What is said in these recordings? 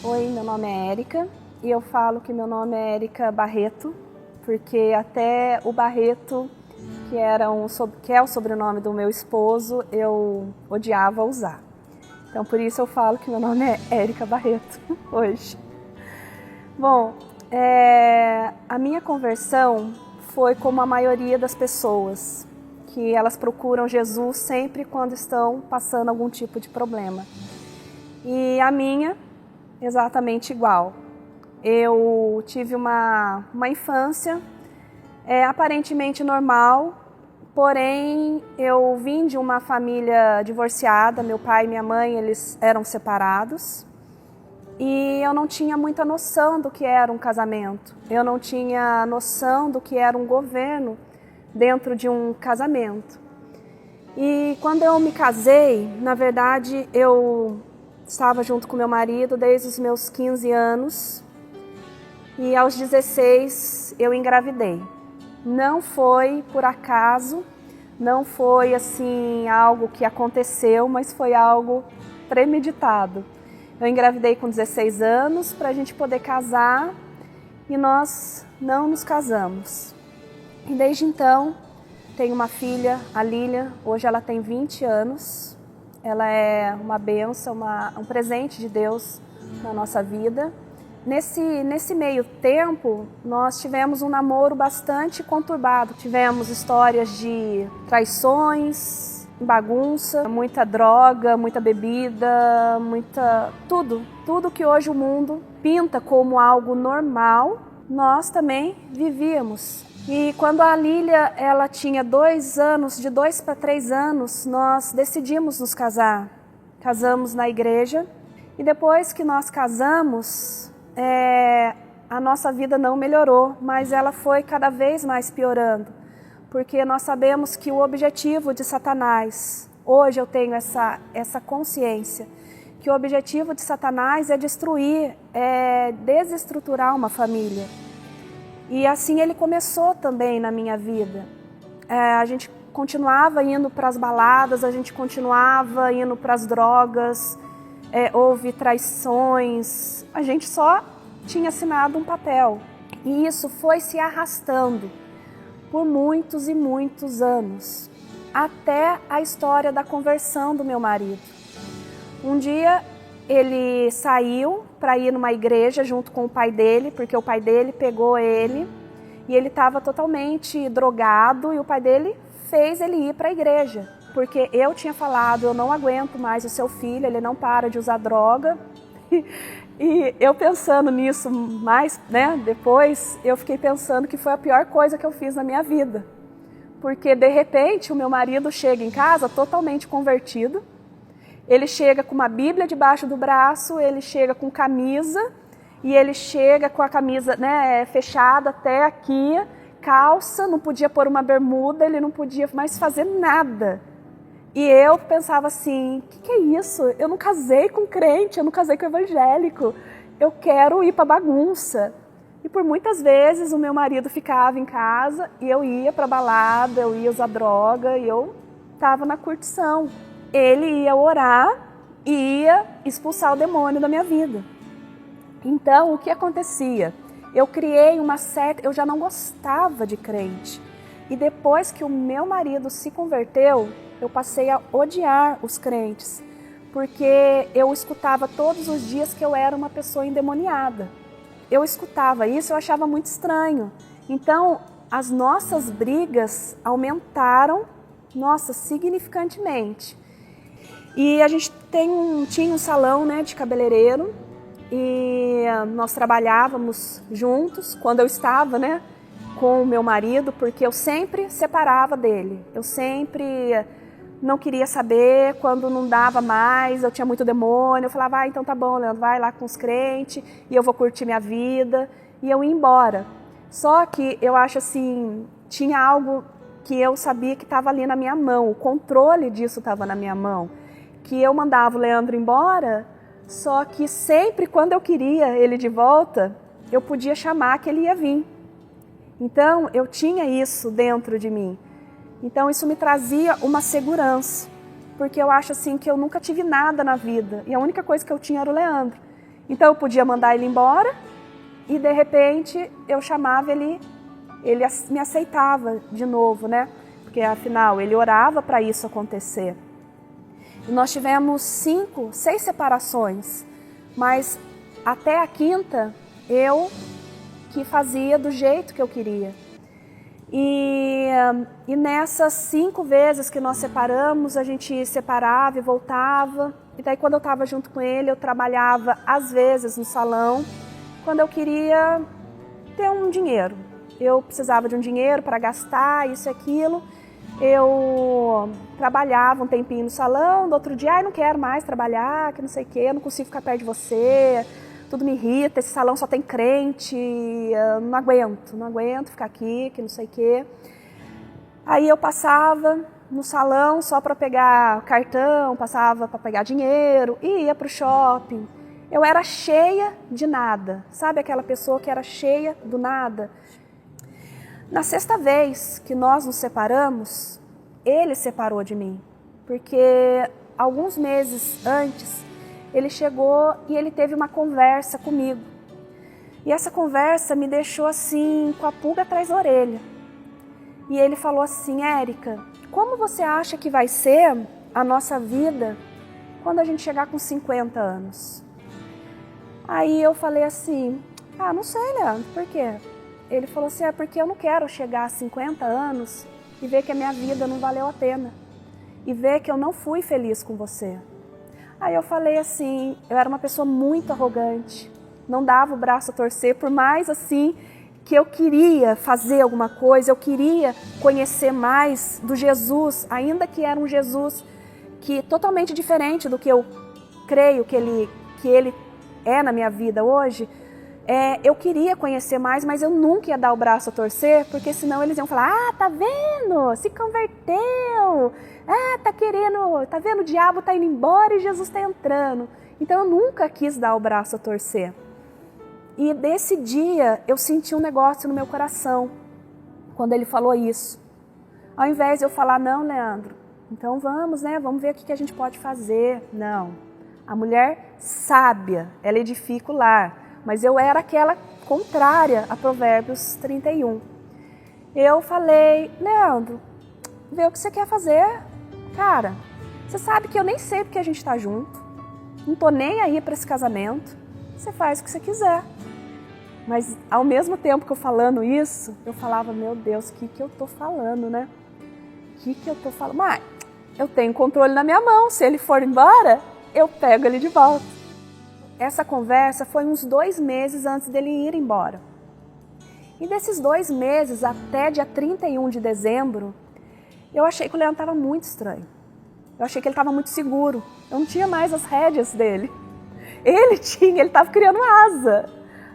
Oi, meu nome é Érica e eu falo que meu nome é Érica Barreto, porque até o Barreto, que é o sobrenome do meu esposo, eu odiava usar. Então por isso eu falo que meu nome é Érica Barreto hoje. Bom, a minha conversão foi como a maioria das pessoas, que elas procuram Jesus sempre quando estão passando algum tipo de problema. E a minha, exatamente igual. Eu tive uma infância aparentemente normal, porém eu vim de uma família divorciada, meu pai e minha mãe eles eram separados e eu não tinha muita noção do que era um casamento, eu não tinha noção do que era um governo dentro de um casamento. E quando eu me casei, na verdade eu estava junto com meu marido desde os meus 15 anos e aos 16 eu engravidei. Não foi por acaso, não foi assim algo que aconteceu, mas foi algo premeditado. Eu engravidei com 16 anos para a gente poder casar e nós não nos casamos. E desde então tenho uma filha, a Lília, hoje ela tem 20 anos. Ela é uma bênção, um presente de Deus na nossa vida. Nesse meio tempo, nós tivemos um namoro bastante conturbado. Tivemos histórias de traições, bagunça, muita droga, muita bebida, tudo que hoje o mundo pinta como algo normal, nós também vivíamos. E quando a Lília ela tinha 2 anos, de 2 para 3 anos, nós decidimos nos casar. Casamos na igreja e depois que nós casamos, a nossa vida não melhorou, mas ela foi cada vez mais piorando, porque nós sabemos que o objetivo de Satanás, hoje eu tenho essa consciência, que o objetivo de Satanás é destruir, desestruturar uma família. E assim ele começou também na minha vida. A gente continuava indo para as baladas, a gente continuava indo para as drogas, houve traições, a gente só tinha assinado um papel. E isso foi se arrastando por muitos e muitos anos, até a história da conversão do meu marido. Um dia ele saiu para ir numa igreja junto com o pai dele, porque o pai dele pegou ele e ele estava totalmente drogado e o pai dele fez ele ir para a igreja. Porque eu tinha falado, eu não aguento mais o seu filho, ele não para de usar droga. E eu pensando nisso mais, depois eu fiquei pensando que foi a pior coisa que eu fiz na minha vida. Porque de repente o meu marido chega em casa totalmente convertido, ele chega com uma Bíblia debaixo do braço, ele chega com camisa e ele chega com a camisa fechada até aqui, calça, não podia pôr uma bermuda, ele não podia mais fazer nada. E eu pensava assim, o que é isso? Eu não casei com crente, eu não casei com evangélico, eu quero ir para bagunça. E por muitas vezes o meu marido ficava em casa e eu ia para balada, eu ia usar droga e eu estava na curtição. Ele ia orar e ia expulsar o demônio da minha vida. Então o que acontecia? Eu criei eu já não gostava de crente. E depois que o meu marido se converteu, eu passei a odiar os crentes, porque eu escutava todos os dias que eu era uma pessoa endemoniada. Eu escutava isso, eu achava muito estranho. Então, as nossas brigas aumentaram, significantemente. E a gente tinha um salão de cabeleireiro e nós trabalhávamos juntos quando eu estava, com o meu marido, porque eu sempre separava dele. Eu sempre não queria saber, quando não dava mais, eu tinha muito demônio, eu falava, então tá bom, Leandro, vai lá com os crentes e eu vou curtir minha vida, e eu ia embora. Só que eu acho assim, tinha algo que eu sabia que estava ali na minha mão, o controle disso estava na minha mão, que eu mandava o Leandro embora, só que sempre quando eu queria ele de volta, eu podia chamar que ele ia vir. Então eu tinha isso dentro de mim. Então isso me trazia uma segurança, porque eu acho assim que eu nunca tive nada na vida e a única coisa que eu tinha era o Leandro. Então eu podia mandar ele embora e de repente eu chamava ele me aceitava de novo, né? Porque afinal ele orava para isso acontecer. E nós tivemos 5, 6 separações, mas até a quinta eu que fazia do jeito que eu queria. E nessas 5 vezes que nós separamos, a gente separava e voltava. E daí quando eu estava junto com ele, eu trabalhava às vezes no salão, quando eu queria ter um dinheiro. Eu precisava de um dinheiro para gastar, isso e aquilo. Eu trabalhava um tempinho no salão, no outro dia, não quero mais trabalhar, que não sei o quê, eu não consigo ficar perto de você, tudo me irrita, esse salão só tem crente, não aguento ficar aqui, que não sei o quê. Aí eu passava no salão só para pegar cartão, passava para pegar dinheiro, ia para o shopping. Eu era cheia de nada, sabe aquela pessoa que era cheia do nada? Na 6ª vez que nós nos separamos, ele separou de mim, porque alguns meses antes ele chegou e ele teve uma conversa comigo. E essa conversa me deixou assim, com a pulga atrás da orelha. E ele falou assim: Érica, como você acha que vai ser a nossa vida quando a gente chegar com 50 anos? Aí eu falei assim: não sei, Leandro, por quê? Ele falou assim: porque eu não quero chegar a 50 anos e ver que a minha vida não valeu a pena. E ver que eu não fui feliz com você. Aí eu falei assim, eu era uma pessoa muito arrogante, não dava o braço a torcer, por mais assim que eu queria fazer alguma coisa, eu queria conhecer mais do Jesus, ainda que era um Jesus que totalmente diferente do que eu creio que ele é na minha vida hoje. Eu queria conhecer mais, mas eu nunca ia dar o braço a torcer, porque senão eles iam falar: tá vendo? Se converteu. Tá vendo? O diabo tá indo embora e Jesus tá entrando. Então eu nunca quis dar o braço a torcer. E desse dia eu senti um negócio no meu coração, quando ele falou isso. Ao invés de eu falar: não, Leandro, então vamos, né? Vamos ver o que a gente pode fazer. Não. A mulher sábia, ela edifica o lar. Mas eu era aquela contrária a Provérbios 31. Eu falei: Leandro, vê o que você quer fazer. Cara, você sabe que eu nem sei porque a gente tá junto. Não tô nem aí para esse casamento. Você faz o que você quiser. Mas ao mesmo tempo que eu falando isso, eu falava: meu Deus, o que eu tô falando, né? O que eu tô falando? Mas eu tenho controle na minha mão. Se ele for embora, eu pego ele de volta. Essa conversa foi uns 2 meses antes dele ir embora. E desses 2 meses, até dia 31 de dezembro, eu achei que o Leandro estava muito estranho. Eu achei que ele estava muito seguro. Eu não tinha mais as rédeas dele. Ele estava criando asa.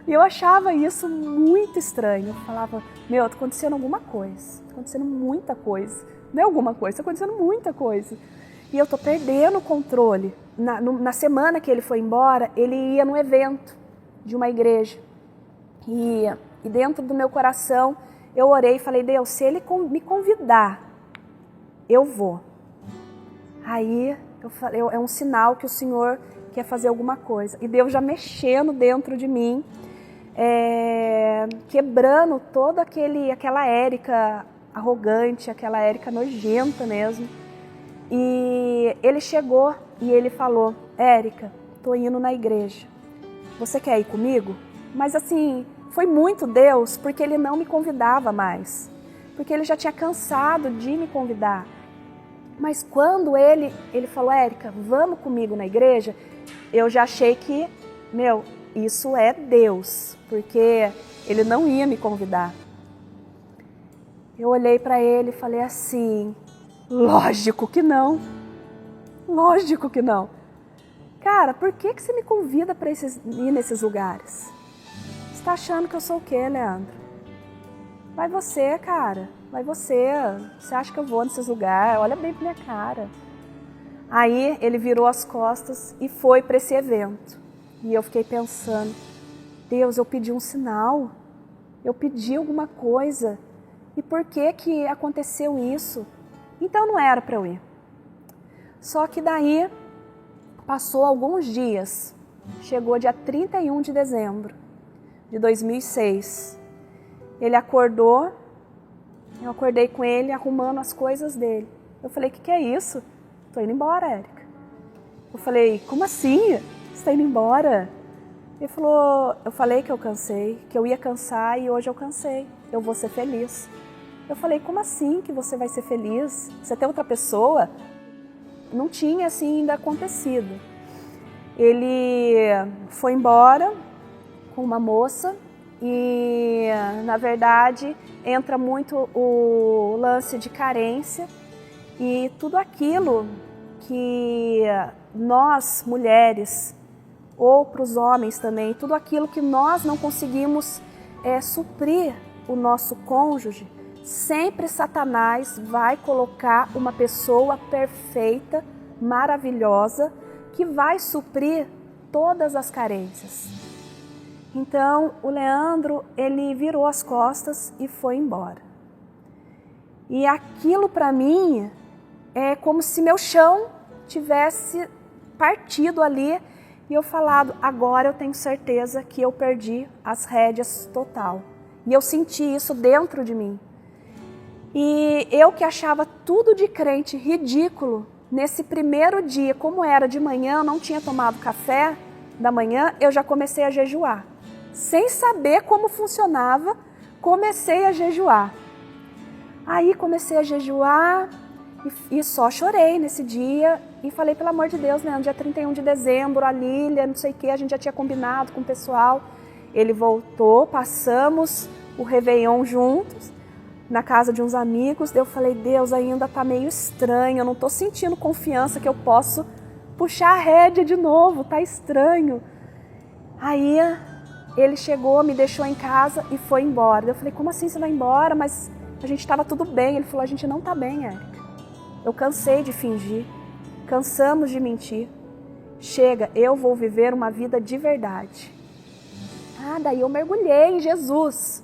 E eu achava isso muito estranho. Eu falava: meu, está acontecendo alguma coisa. Está acontecendo muita coisa. Não é alguma coisa, está acontecendo muita coisa. E eu estou perdendo o controle. Na semana que ele foi embora, ele ia num evento de uma igreja. E dentro do meu coração, eu orei e falei: Deus, se ele me convidar, eu vou. Aí eu falei: é um sinal que o Senhor quer fazer alguma coisa. E Deus já mexendo dentro de mim, quebrando toda aquela Érica arrogante, aquela Érica nojenta mesmo. E ele chegou e ele falou: Érica, tô indo na igreja. Você quer ir comigo? Mas assim, foi muito Deus, porque ele não me convidava mais. Porque ele já tinha cansado de me convidar. Mas quando ele falou: Érica, vamos comigo na igreja, eu já achei que, isso é Deus, porque ele não ia me convidar. Eu olhei para ele e falei assim: lógico que não. Lógico que não. Cara, por que você me convida para ir nesses lugares? Você tá achando que eu sou o quê, Leandro? Vai você, cara. Vai você. Você acha que eu vou nesses lugares? Olha bem pra minha cara. Aí ele virou as costas e foi para esse evento. E eu fiquei pensando: Deus, eu pedi um sinal. Eu pedi alguma coisa. E por que aconteceu isso? Então não era para eu ir. Só que daí passou alguns dias chegou dia 31 de dezembro de 2006. Ele acordou, eu acordei com ele arrumando as coisas dele. Eu falei, o que é isso? Tô indo embora, Érica. Eu falei, como assim? Você tá indo embora? Ele falou, eu falei que eu cansei, que eu ia cansar e hoje eu cansei. Eu vou ser feliz. Eu falei, como assim que você vai ser feliz? Você tem outra pessoa? Não tinha assim ainda acontecido. Ele foi embora com uma moça e, na verdade, entra muito o lance de carência e tudo aquilo que nós, mulheres, ou para os homens também, tudo aquilo que nós não conseguimos suprir o nosso cônjuge, sempre Satanás vai colocar uma pessoa perfeita, maravilhosa, que vai suprir todas as carências. Então, o Leandro, ele virou as costas e foi embora. E aquilo para mim é como se meu chão tivesse partido ali e eu falado, agora eu tenho certeza que eu perdi as rédeas total. E eu senti isso dentro de mim. E eu que achava tudo de crente ridículo, nesse primeiro dia, como era de manhã, eu não tinha tomado café da manhã, eu já comecei a jejuar. Sem saber como funcionava, comecei a jejuar. Aí comecei a jejuar e só chorei nesse dia e falei, pelo amor de Deus, né, no dia 31 de dezembro, a Lília, não sei o que, a gente já tinha combinado com o pessoal. Ele voltou, passamos o Réveillon juntos, na casa de uns amigos. Eu falei, Deus, ainda tá meio estranho, eu não tô sentindo confiança que eu posso puxar a rédea de novo, tá estranho. Aí ele chegou, me deixou em casa e foi embora. Eu falei, como assim você vai embora? Mas a gente estava tudo bem. Ele falou, a gente não tá bem, Érica. Eu cansei de fingir, cansamos de mentir. Chega, eu vou viver uma vida de verdade. Daí eu mergulhei em Jesus,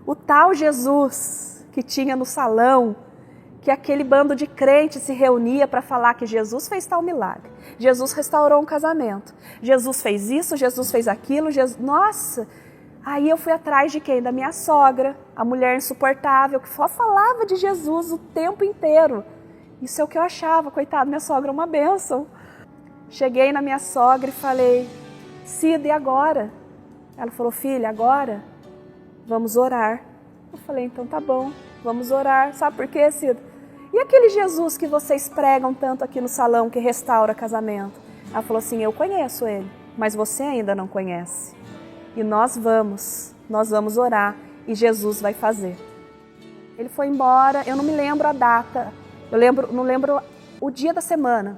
o tal Jesus que tinha no salão, que aquele bando de crentes se reunia para falar que Jesus fez tal milagre. Jesus restaurou um casamento. Jesus fez isso, Jesus fez aquilo. Nossa! Aí eu fui atrás de quem? Da minha sogra, a mulher insuportável, que só falava de Jesus o tempo inteiro. Isso é o que eu achava, coitado, minha sogra é uma bênção. Cheguei na minha sogra e falei, Cida, e agora? Ela falou, filha, agora vamos orar. Eu falei, então tá bom, vamos orar. Sabe por quê, Cida? E aquele Jesus que vocês pregam tanto aqui no salão, que restaura casamento? Ela falou assim, eu conheço ele, mas você ainda não conhece. E nós vamos orar e Jesus vai fazer. Ele foi embora, eu não me lembro a data, não lembro o dia da semana,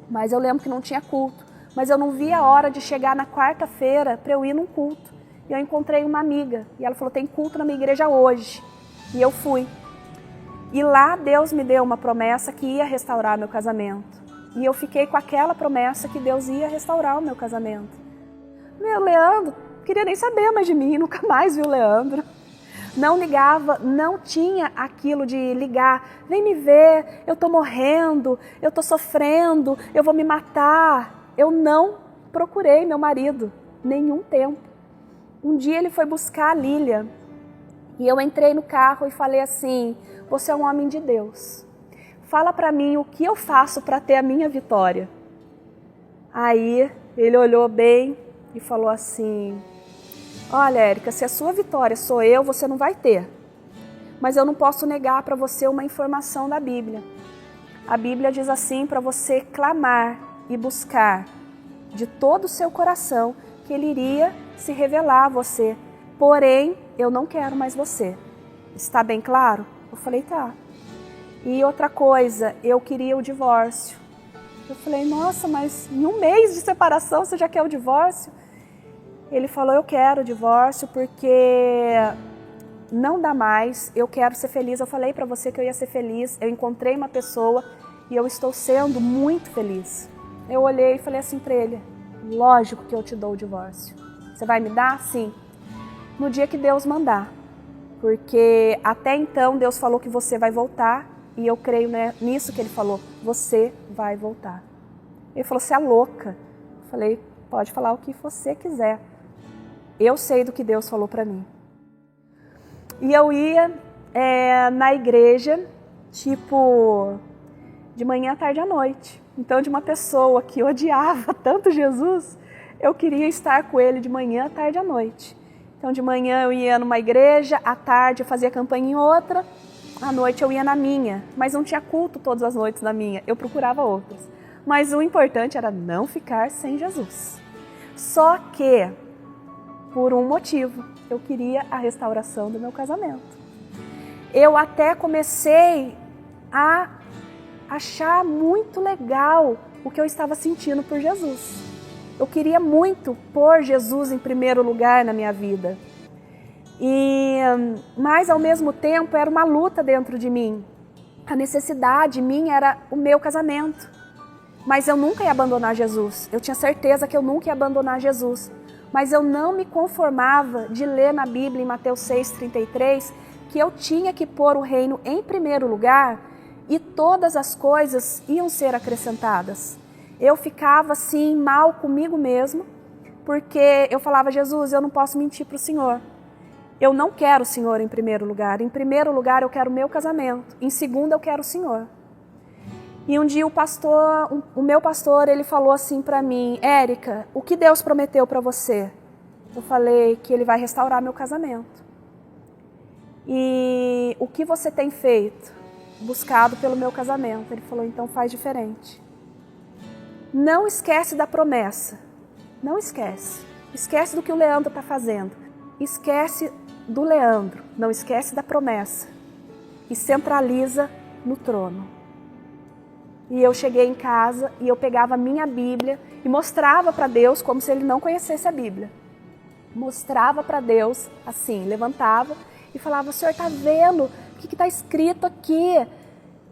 mas eu lembro que não tinha culto. Mas eu não via a hora de chegar na quarta-feira para eu ir num culto. E eu encontrei uma amiga e ela falou, tem culto na minha igreja hoje. E eu fui. E lá Deus me deu uma promessa que ia restaurar meu casamento. E eu fiquei com aquela promessa que Deus ia restaurar o meu casamento. Meu Leandro, queria nem saber mais de mim, nunca mais vi o Leandro. Não ligava, não tinha aquilo de ligar, vem me ver, eu tô morrendo, eu tô sofrendo, eu vou me matar. Eu não procurei meu marido, nenhum tempo. Um dia ele foi buscar a Lília e eu entrei no carro e falei assim, você é um homem de Deus, fala para mim o que eu faço para ter a minha vitória. Aí ele olhou bem e falou assim, olha, Érica, se a sua vitória sou eu, você não vai ter. Mas eu não posso negar para você uma informação da Bíblia. A Bíblia diz assim para você clamar e buscar de todo o seu coração que Ele iria se revelar a você. Porém, eu não quero mais você. Está bem claro? Eu falei, tá. E outra coisa, eu queria o divórcio. Eu falei, nossa, mas em um mês de separação você já quer o divórcio? Ele falou, eu quero o divórcio porque não dá mais, eu quero ser feliz. Eu falei para você que eu ia ser feliz, eu encontrei uma pessoa e eu estou sendo muito feliz. Eu olhei e falei assim para ele, lógico que eu te dou o divórcio. Você vai me dar? Sim. No dia que Deus mandar. Porque até então Deus falou que você vai voltar e eu creio nisso que Ele falou. Você vai voltar. Ele falou, você é louca. Eu falei, pode falar o que você quiser. Eu sei do que Deus falou para mim. E eu ia na igreja, tipo, de manhã, tarde à noite. Então, de uma pessoa que odiava tanto Jesus, eu queria estar com ele de manhã, tarde à noite. Então, de manhã eu ia numa igreja, à tarde eu fazia campanha em outra, à noite eu ia na minha. Mas não tinha culto todas as noites na minha, eu procurava outras. Mas o importante era não ficar sem Jesus. Só que, por um motivo, eu queria a restauração do meu casamento. Eu até comecei a achar muito legal o que eu estava sentindo por Jesus. Eu queria muito pôr Jesus em primeiro lugar na minha vida. Mas, ao mesmo tempo, era uma luta dentro de mim. A necessidade minha era o meu casamento. Mas eu nunca ia abandonar Jesus. Eu tinha certeza que eu nunca ia abandonar Jesus. Mas eu não me conformava de ler na Bíblia, em Mateus 6,33, que eu tinha que pôr o reino em primeiro lugar e todas as coisas iam ser acrescentadas. Eu ficava assim mal comigo mesmo, porque eu falava, Jesus, eu não posso mentir para o Senhor. Eu não quero o Senhor em primeiro lugar. Em primeiro lugar eu quero o meu casamento. Em segundo eu quero o Senhor. E um dia o meu pastor, ele falou assim para mim, Érica, o que Deus prometeu para você? Eu falei que Ele vai restaurar meu casamento. E o que você tem feito? Buscado pelo meu casamento. Ele falou, então faz diferente. Não esquece da promessa. Não esquece. Esquece do que o Leandro está fazendo. Esquece do Leandro. Não esquece da promessa. E centraliza no trono. E eu cheguei em casa e eu pegava a minha Bíblia e mostrava para Deus como se ele não conhecesse a Bíblia. Mostrava para Deus assim, levantava e falava, o Senhor está vendo o que está escrito aqui?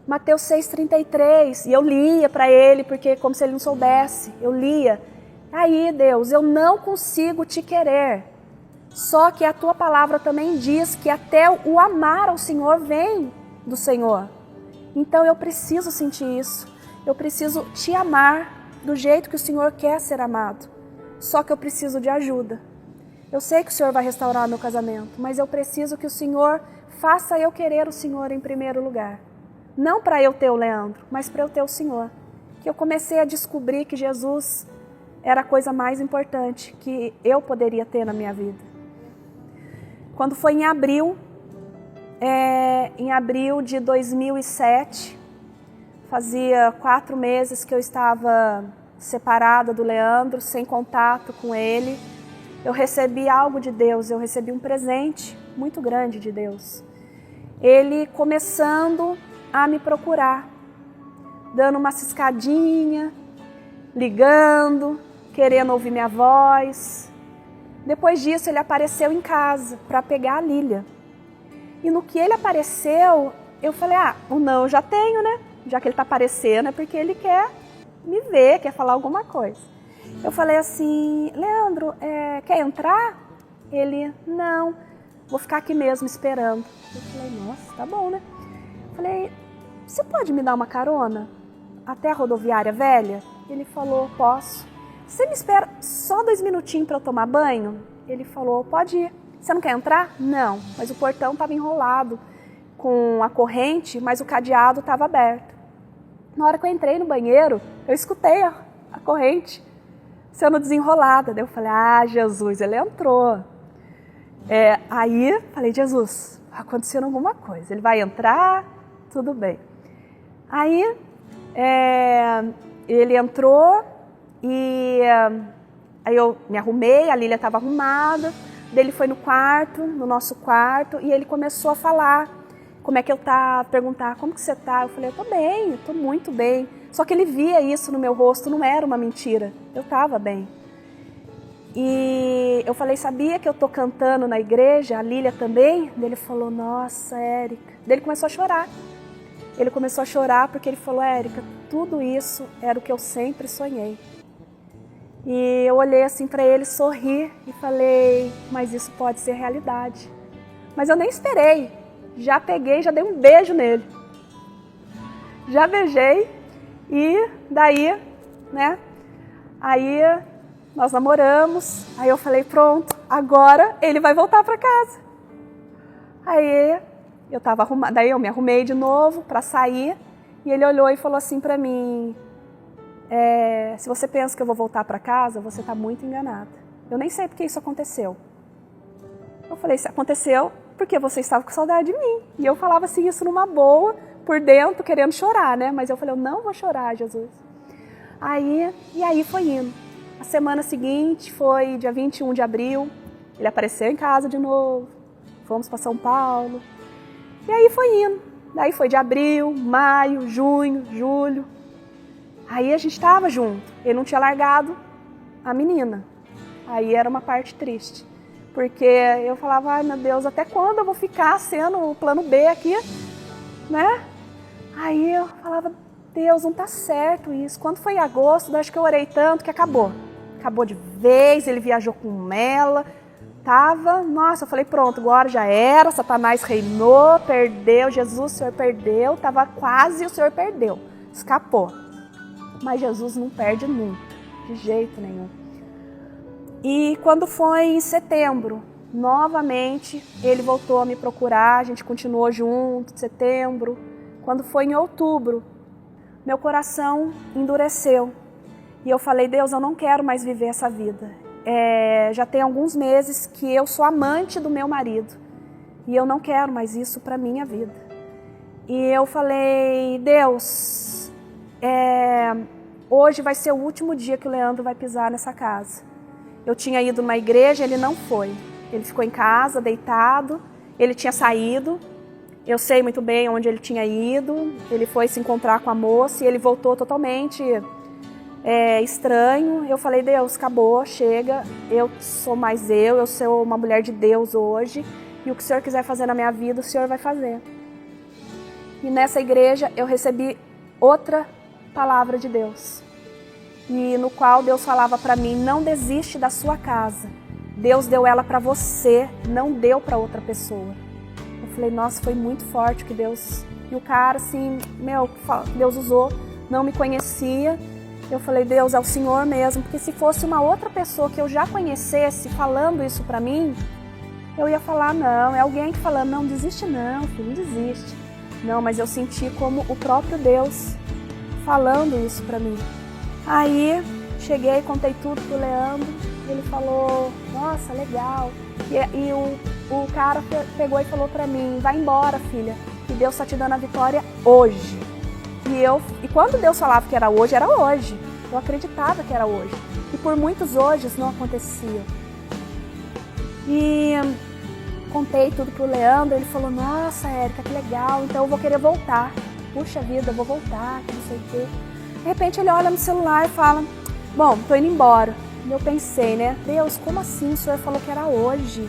Mateus 6,33, e eu lia para ele, porque como se ele não soubesse, eu lia. Aí, Deus, eu não consigo te querer, só que a tua palavra também diz que até o amar ao Senhor vem do Senhor. Então eu preciso sentir isso, eu preciso te amar do jeito que o Senhor quer ser amado, só que eu preciso de ajuda. Eu sei que o Senhor vai restaurar meu casamento, mas eu preciso que o Senhor faça eu querer o Senhor em primeiro lugar. Não para eu ter o Leandro, mas para eu ter o Senhor. Que eu comecei a descobrir que Jesus era a coisa mais importante que eu poderia ter na minha vida. Quando foi em abril de 2007, fazia 4 meses que eu estava separada do Leandro, sem contato com ele. Eu recebi algo de Deus, eu recebi um presente muito grande de Deus. Ele começando a me procurar, dando uma ciscadinha, ligando, querendo ouvir minha voz. Depois disso, ele apareceu em casa para pegar a Lília. E no que ele apareceu, eu falei, o não eu já tenho, né? Já que ele está aparecendo é porque ele quer me ver, quer falar alguma coisa. Eu falei assim, Leandro, quer entrar? Ele, não, vou ficar aqui mesmo esperando. Eu falei, nossa, tá bom, né? Eu falei, você pode me dar uma carona até a rodoviária velha? Ele falou, posso. Você me espera só 2 minutinhos para eu tomar banho? Ele falou, pode ir. Você não quer entrar? Não, mas o portão estava enrolado com a corrente, mas o cadeado estava aberto. Na hora que eu entrei no banheiro, eu escutei a corrente sendo desenrolada. Daí eu falei, Jesus, ele entrou. Aí, falei, Jesus, aconteceu alguma coisa. Ele vai entrar, tudo bem. Aí, ele entrou e aí eu me arrumei, a Lília estava arrumada. Daí ele foi no nosso quarto, e ele começou a falar como é que eu estava, perguntar como que você está. Eu falei, eu estou bem, eu estou muito bem. Só que ele via isso no meu rosto, não era uma mentira, eu estava bem. E eu falei, sabia que eu estou cantando na igreja, a Lília também? Daí ele falou, nossa, Érica. Daí ele começou a chorar. Ele começou a chorar porque ele falou, Érica, tudo isso era o que eu sempre sonhei. E eu olhei assim para ele, sorri e falei, mas isso pode ser realidade. Mas eu nem esperei, já peguei, já dei um beijo nele. Já beijei e daí, né, aí nós namoramos. Aí eu falei, pronto, agora ele vai voltar para casa. Aí eu tava arrumada, daí eu me arrumei de novo para sair. E ele olhou e falou assim para mim, se você pensa que eu vou voltar para casa, você está muito enganada. Eu nem sei porque isso aconteceu. Eu falei, isso aconteceu porque você estava com saudade de mim. E eu falava assim, isso numa boa, por dentro, querendo chorar, né? Mas eu falei, eu não vou chorar, Jesus. E aí foi indo. A semana seguinte foi dia 21 de abril, ele apareceu em casa de novo, fomos para São Paulo. E aí foi indo. Daí foi de abril, maio, junho, julho. Aí a gente estava junto. Ele não tinha largado a menina. Aí era uma parte triste. Porque eu falava, ai meu Deus, até quando eu vou ficar sendo o plano B aqui, né? Aí eu falava, Deus, não tá certo isso. Quando foi em agosto, acho que eu orei tanto que acabou. Acabou de vez, ele viajou com ela. Nossa, eu falei, pronto, agora já era, Satanás reinou, perdeu, Jesus, o Senhor perdeu, tava quase, o Senhor perdeu, escapou. Mas Jesus não perde nunca, de jeito nenhum. E quando foi em setembro, novamente, ele voltou a me procurar, a gente continuou junto, em setembro. Quando foi em outubro, meu coração endureceu. E eu falei, Deus, eu não quero mais viver essa vida. Já tem alguns meses que eu sou amante do meu marido. E eu não quero mais isso para minha vida. E eu falei, Deus, hoje vai ser o último dia que o Leandro vai pisar nessa casa. Eu tinha ido numa igreja, ele não foi. Ele ficou em casa, deitado. Ele tinha saído. Eu sei muito bem onde ele tinha ido. Ele foi se encontrar com a moça e ele voltou totalmente estranho. Eu falei, Deus, acabou, chega. Eu sou mais eu sou uma mulher de Deus hoje. E o que o Senhor quiser fazer na minha vida, o Senhor vai fazer. E nessa igreja eu recebi outra palavra de Deus. E no qual Deus falava para mim, não desiste da sua casa. Deus deu ela para você, não deu para outra pessoa. Eu falei, nossa, foi muito forte que Deus... E o cara, assim, Deus usou, não me conhecia. Eu falei, Deus, é o Senhor mesmo. Porque se fosse uma outra pessoa que eu já conhecesse falando isso para mim, eu ia falar, não, é alguém que falando, não, desiste não, filho, não desiste. Não, mas eu senti como o próprio Deus falando isso para mim. Aí, cheguei, contei tudo pro Leandro, ele falou, nossa, legal. E o cara pegou e falou pra mim, vai embora, filha, que Deus está te dando a vitória hoje. E quando Deus falava que era hoje, era hoje. Eu acreditava que era hoje. E por muitos hoje não acontecia. E contei tudo pro Leandro, ele falou, nossa, Érica, que legal, então eu vou querer voltar. Puxa vida, eu vou voltar, que não sei o quê. De repente ele olha no celular e fala, bom, tô indo embora. E eu pensei, né, Deus, como assim? O Senhor falou que era hoje.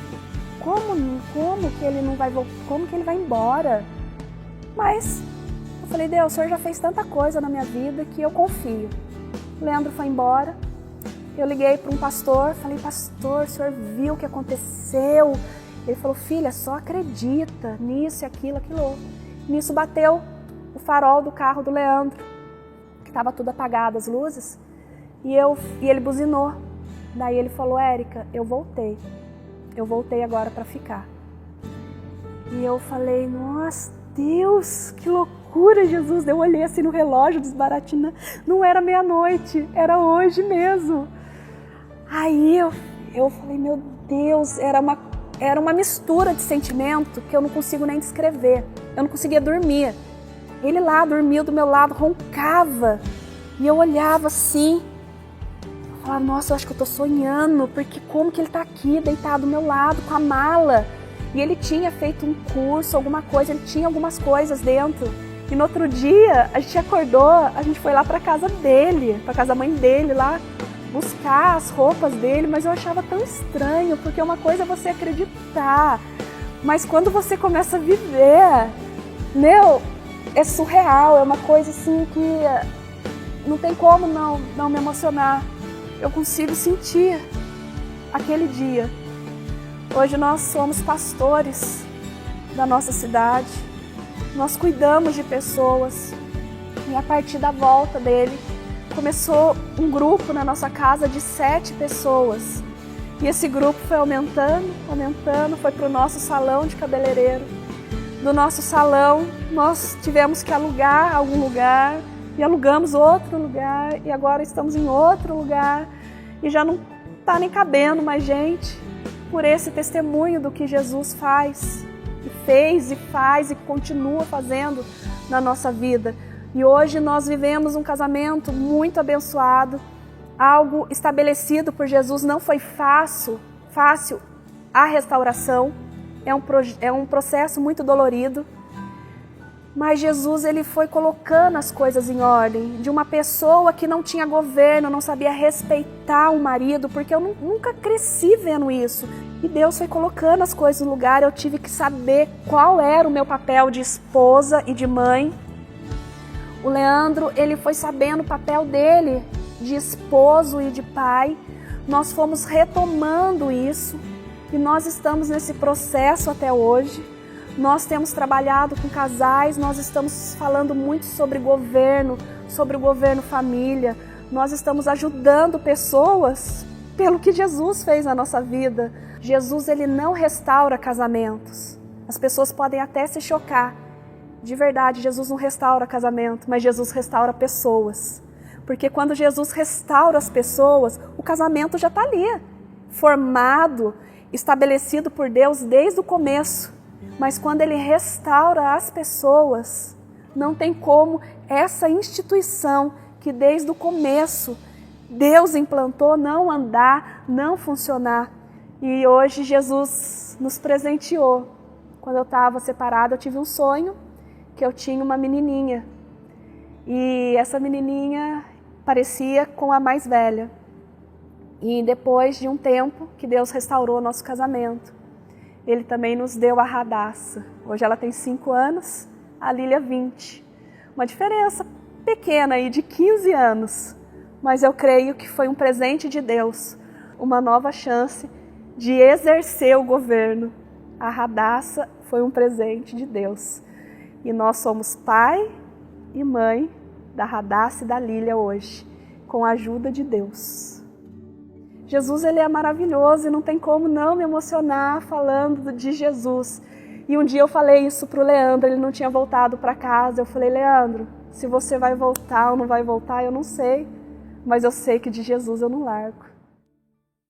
Como que ele não vai voltar? Como que ele vai embora? Mas eu falei, Deus, o Senhor já fez tanta coisa na minha vida que eu confio. O Leandro foi embora. Eu liguei para um pastor, falei, pastor, o senhor viu o que aconteceu? Ele falou, filha, só acredita nisso e aquilo, aquilo outro. Nisso bateu o farol do carro do Leandro, que estava tudo apagado, as luzes, e ele buzinou. Daí ele falou, Érica, eu voltei agora para ficar. E eu falei, nossa, Deus, que loucura, Jesus. Eu olhei assim no relógio, desbaratinando, não era meia-noite, era hoje mesmo. Aí eu falei, meu Deus, era uma mistura de sentimento que eu não consigo nem descrever. Eu não conseguia dormir. Ele lá dormiu do meu lado, roncava. E eu olhava assim, eu falava, nossa, eu acho que eu tô sonhando, porque como que ele tá aqui, deitado do meu lado, com a mala? E ele tinha feito um curso, alguma coisa, ele tinha algumas coisas dentro. E no outro dia, a gente acordou, a gente foi lá pra casa dele, pra casa da mãe dele lá, buscar as roupas dele, mas eu achava tão estranho, porque uma coisa é você acreditar, mas quando você começa a viver, é surreal, é uma coisa assim que não tem como não me emocionar. Eu consigo sentir aquele dia. Hoje nós somos pastores da nossa cidade, nós cuidamos de pessoas, e a partir da volta dele, começou um grupo na nossa casa de 7 pessoas. E esse grupo foi aumentando, foi para o nosso salão de cabeleireiro. Do nosso salão, nós tivemos que alugar algum lugar, e alugamos outro lugar, e agora estamos em outro lugar, e já não está nem cabendo mais gente, por esse testemunho do que Jesus faz, e fez, e faz, e continua fazendo na nossa vida. E hoje nós vivemos um casamento muito abençoado, algo estabelecido por Jesus. Não foi fácil a restauração, é um processo muito dolorido, mas Jesus ele foi colocando as coisas em ordem. De uma pessoa que não tinha governo, não sabia respeitar o marido, porque eu nunca cresci vendo isso, e Deus foi colocando as coisas no lugar. Eu tive que saber qual era o meu papel de esposa e de mãe. O Leandro, ele foi sabendo o papel dele de esposo e de pai. Nós fomos retomando isso e nós estamos nesse processo até hoje. Nós temos trabalhado com casais, nós estamos falando muito sobre o governo família. Nós estamos ajudando pessoas pelo que Jesus fez na nossa vida. Jesus, ele não restaura casamentos. As pessoas podem até se chocar. De verdade, Jesus não restaura casamento, mas Jesus restaura pessoas. Porque quando Jesus restaura as pessoas, o casamento já está ali, formado, estabelecido por Deus desde o começo. Mas quando Ele restaura as pessoas, não tem como essa instituição que desde o começo Deus implantou não andar, não funcionar. E hoje Jesus nos presenteou. Quando eu estava separada, eu tive um sonho que eu tinha uma menininha. E essa menininha parecia com a mais velha. E depois de um tempo que Deus restaurou o nosso casamento, Ele também nos deu a Radassa. Hoje ela tem 5 anos, a Lília 20. Uma diferença pequena aí de 15 anos. Mas eu creio que foi um presente de Deus, uma nova chance de exercer o governo. A Radassa foi um presente de Deus. E nós somos pai e mãe da Radassa e da Lília hoje, com a ajuda de Deus. Jesus, ele é maravilhoso e não tem como não me emocionar falando de Jesus. E um dia eu falei isso para o Leandro, ele não tinha voltado para casa. Eu falei, Leandro, se você vai voltar ou não vai voltar, eu não sei. Mas eu sei que de Jesus eu não largo.